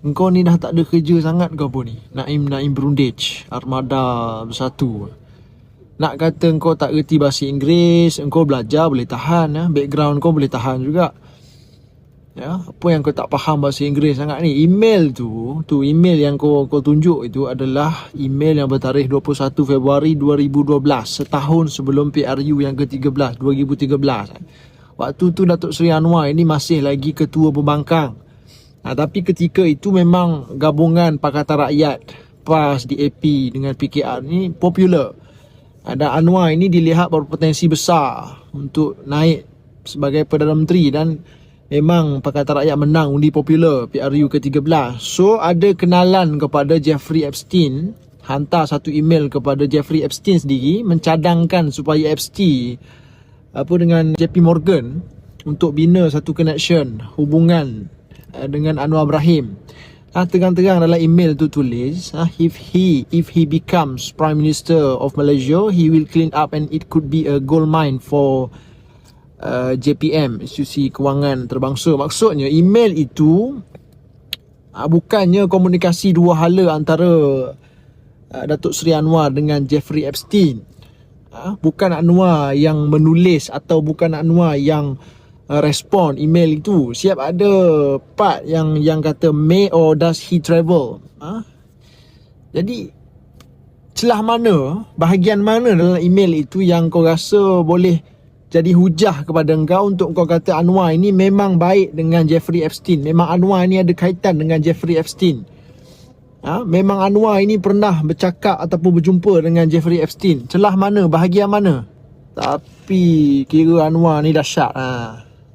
Engkau ni dah tak ada kerja sangat ke apa ni? Naim Brundage, Armada Bersatu. Nak kata engkau tak reti bahasa Inggeris, engkau belajar boleh tahan, background kau boleh tahan juga. Ya, apa yang kau tak faham bahasa Inggeris sangat ni? Email tu email yang kau tunjuk itu adalah email yang bertarikh 21 Februari 2012, setahun sebelum PRU yang ke-13, 2013. Waktu tu Datuk Seri Anwar ini masih lagi ketua pembangkang. Tapi ketika itu memang gabungan Pakatan Rakyat, PAS, DAP dengan PKR ni popular. Dan Anwar ini dilihat berpotensi besar untuk naik sebagai Perdana Menteri, dan memang Pakatan Rakyat menang undi popular PRU ke-13. So ada kenalan kepada Jeffrey Epstein, hantar satu email kepada Jeffrey Epstein sendiri mencadangkan supaya Epstein dengan JP Morgan untuk bina satu connection, hubungan dengan Anwar Ibrahim. Terang-terang dalam email tu tulis, if he becomes Prime Minister of Malaysia, he will clean up and it could be a gold mine for JPM, institusi kewangan terbangsa. Maksudnya email itu bukannya komunikasi dua hala antara Datuk Seri Anwar dengan Jeffrey Epstein. Bukan Anwar yang menulis atau bukan Anwar yang respon email itu. Siap ada part yang kata may or does he travel. Jadi celah mana, bahagian mana dalam email itu yang kau rasa boleh jadi hujah kepada engkau untuk kau kata Anwar ini memang baik dengan Jeffrey Epstein, memang Anwar ini ada kaitan dengan Jeffrey Epstein. Memang Anwar ini pernah bercakap ataupun berjumpa dengan Jeffrey Epstein. Celah mana, bahagian mana? Tapi kira Anwar ni dahsyat.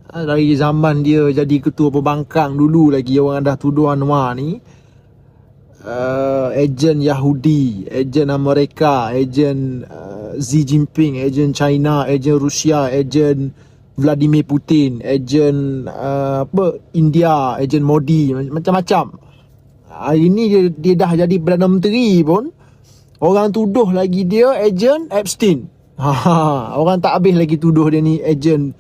Dari zaman dia jadi ketua pembangkang dulu lagi, orang dah tuduh Anwar ni ejen Yahudi, ejen Amerika, ejen Xi Jinping, ejen China, ejen Rusia, ejen Vladimir Putin, ejen India, ejen Modi, macam-macam. Hari ni dia dah jadi Perdana Menteri pun orang tuduh lagi dia ejen Epstein. Orang tak habis lagi tuduh dia ni ejen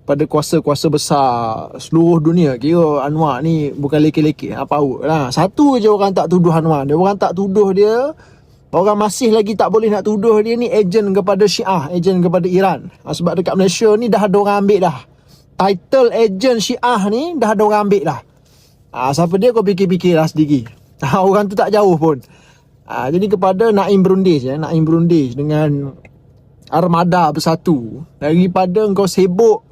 pada kuasa-kuasa besar seluruh dunia. Kira Anwar ni bukan leke-leke, paut lah. Satu je orang tak tuduh Anwar dia. Orang tak tuduh dia, orang masih lagi tak boleh nak tuduh dia ni ejen kepada Syiah, ejen kepada Iran. Sebab dekat Malaysia ni dah ada orang ambil dah title ejen Syiah ni, dah ada orang ambil dah. Siapa dia kau fikir-fikir lah sendiri. Orang tu tak jauh pun. Jadi kepada Naim Brundage dengan Armada Bersatu, daripada kau sibuk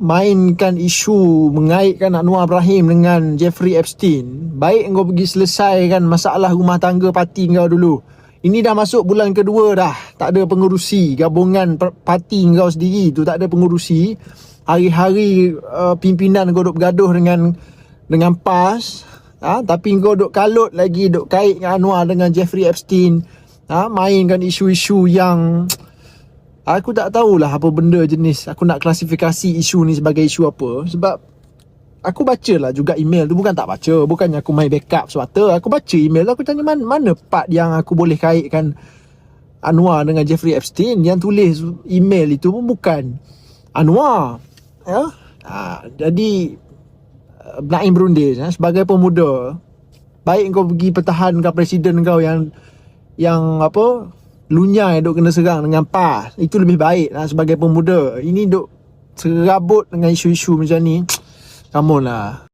mainkan isu mengaitkan Anwar Ibrahim dengan Jeffrey Epstein, baik kau pergi selesaikan masalah rumah tangga parti kau dulu. Ini dah masuk bulan kedua dah, tak ada pengerusi. Gabungan parti kau sendiri tu tak ada pengerusi. Hari-hari pimpinan kau duk bergaduh dengan PAS, tapi kau duk kalut lagi, duk kait dengan Anwar dengan Jeffrey Epstein. Mainkan isu-isu yang aku tak tahulah apa benda jenis. Aku nak klasifikasi isu ni sebagai isu apa. Sebab aku baca lah juga email tu. Bukan tak baca, bukannya aku main backup semata. Aku baca email tu, aku tanya mana part yang aku boleh kaitkan Anwar dengan Jeffrey Epstein. Yang tulis email itu pun bukan Anwar. Jadi Naim Brundage sebagai pemuda, baik kau pergi pertahankan presiden kau yang lunyai duk kena serang dengan PAS. Itu lebih baik sebagai pemuda. Ini duk serabut dengan isu-isu macam ni. Come on lah.